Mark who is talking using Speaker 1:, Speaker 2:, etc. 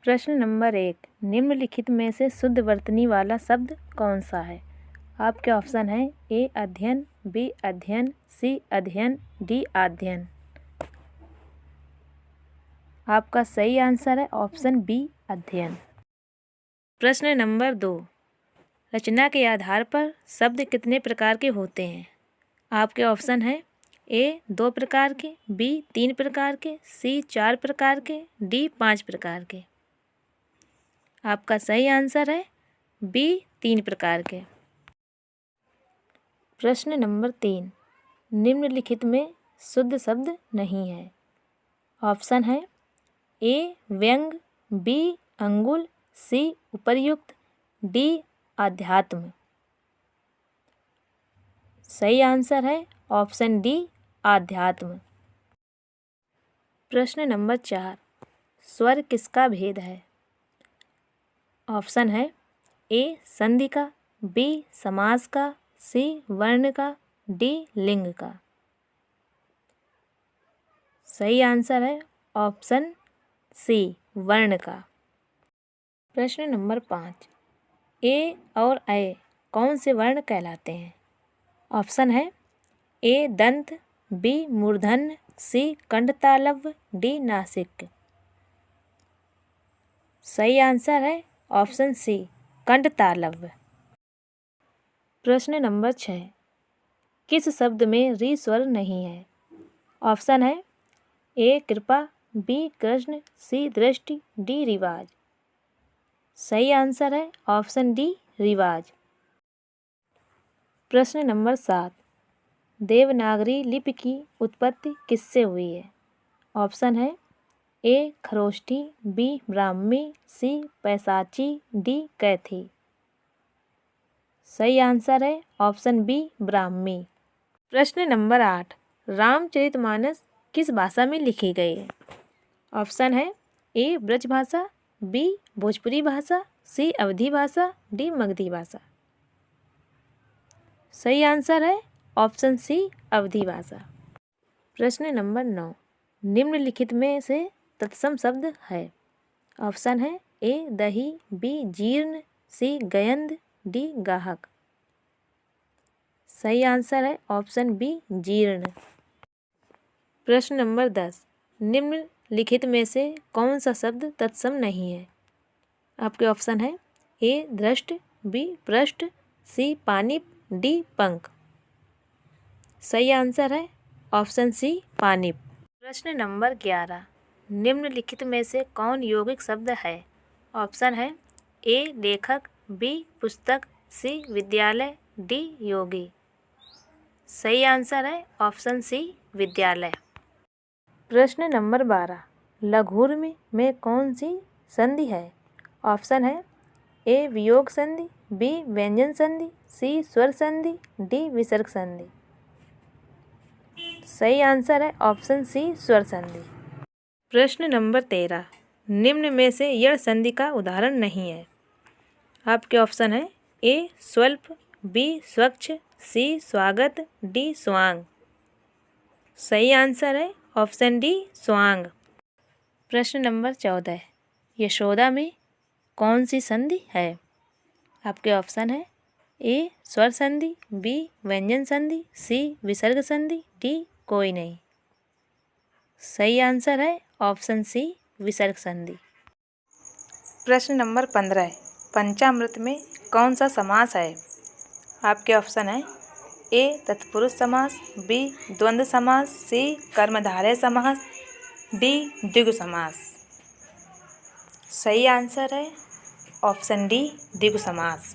Speaker 1: प्रश्न नंबर 1, निम्नलिखित में से शुद्ध वर्तनी वाला शब्द कौन सा है? आपके ऑप्शन है ए अध्ययन, बी अध्ययन, सी अध्ययन, डी अध्ययन। आपका सही आंसर है ऑप्शन बी अध्ययन। प्रश्न नंबर 2, रचना के आधार पर शब्द कितने प्रकार के होते हैं? आपके ऑप्शन है ए 2 प्रकार के, बी 3 प्रकार के, सी 4 प्रकार के, डी 5 प्रकार के। आपका सही आंसर है बी 3 प्रकार के। प्रश्न नंबर 3, निम्नलिखित में शुद्ध शब्द नहीं है। ऑप्शन है ए व्यंग, बी अंगुल, सी उपर्युक्त, डी आध्यात्म। सही आंसर है ऑप्शन डी आध्यात्म। प्रश्न नंबर 4, स्वर किसका भेद है? ऑप्शन है ए संधि का, बी समास का, सी वर्ण का, डी लिंग का। सही आंसर है ऑप्शन सी वर्ण का। प्रश्न नंबर 5, ए और ऐ कौन से वर्ण कहलाते हैं? ऑप्शन है ए दंत, बी मूर्धन्य, सी कंठतालव्य, डी नासिक। सही आंसर है ऑप्शन सी कंठतालव्य। प्रश्न नंबर 6, किस शब्द में री स्वर नहीं है? ऑप्शन है ए कृपा, बी कृष्ण, सी दृष्टि, डी रिवाज। सही आंसर है ऑप्शन डी रिवाज। प्रश्न नंबर 7, देवनागरी लिपि की उत्पत्ति किससे हुई है? ऑप्शन है ए खरोष्ठी, बी ब्राह्मी, सी पैसाची, डी कैथी। सही आंसर है ऑप्शन बी ब्राह्मी। प्रश्न नंबर 8, रामचरितमानस किस भाषा में लिखी गई है? ऑप्शन है ए ब्रज भाषा, बी भोजपुरी भाषा, सी अवधी भाषा, डी मगधी भाषा। सही आंसर है ऑप्शन सी अवधी भाषा। प्रश्न नंबर 9, निम्नलिखित में से तत्सम शब्द है। ऑप्शन है ए दही, बी जीर्ण, सी गयंद, डी गाहक। सही आंसर है ऑप्शन बी जीर्ण। प्रश्न नंबर 10, निम्नलिखित में से कौन सा शब्द तत्सम नहीं है? आपके ऑप्शन है ए दृष्ट, बी पृष्ठ, सी पानिप, डी पंख। सही आंसर है ऑप्शन सी पानिप। प्रश्न नंबर 11, निम्नलिखित में से कौन यौगिक शब्द है? ऑप्शन है ए लेखक, बी पुस्तक, सी विद्यालय, डी योगी। सही आंसर है ऑप्शन सी विद्यालय। प्रश्न नंबर 12, लघुर्मी में कौन सी संधि है? ऑप्शन है ए वियोग संधि, बी व्यंजन संधि, सी स्वर संधि, डी विसर्ग संधि। सही आंसर है ऑप्शन सी स्वर संधि। प्रश्न नंबर 13, निम्न में से यण संधि का उदाहरण नहीं है। आपके ऑप्शन है ए स्वल्प, बी स्वच्छ, सी स्वागत, डी स्वांग। सही आंसर है ऑप्शन डी स्वांग। प्रश्न नंबर 14, यशोदा में कौन सी संधि है? आपके ऑप्शन है ए स्वर संधि, बी व्यंजन संधि, सी विसर्ग संधि, डी कोई नहीं। सही आंसर है ऑप्शन सी विसर्ग संधि। प्रश्न नंबर 15, पंचामृत में कौन सा समास है? आपके ऑप्शन है ए तत्पुरुष समास, बी द्वंद्व समास, सी कर्मधारय समास, डी द्विगु समास। सही आंसर है ऑप्शन डी द्विगु समास।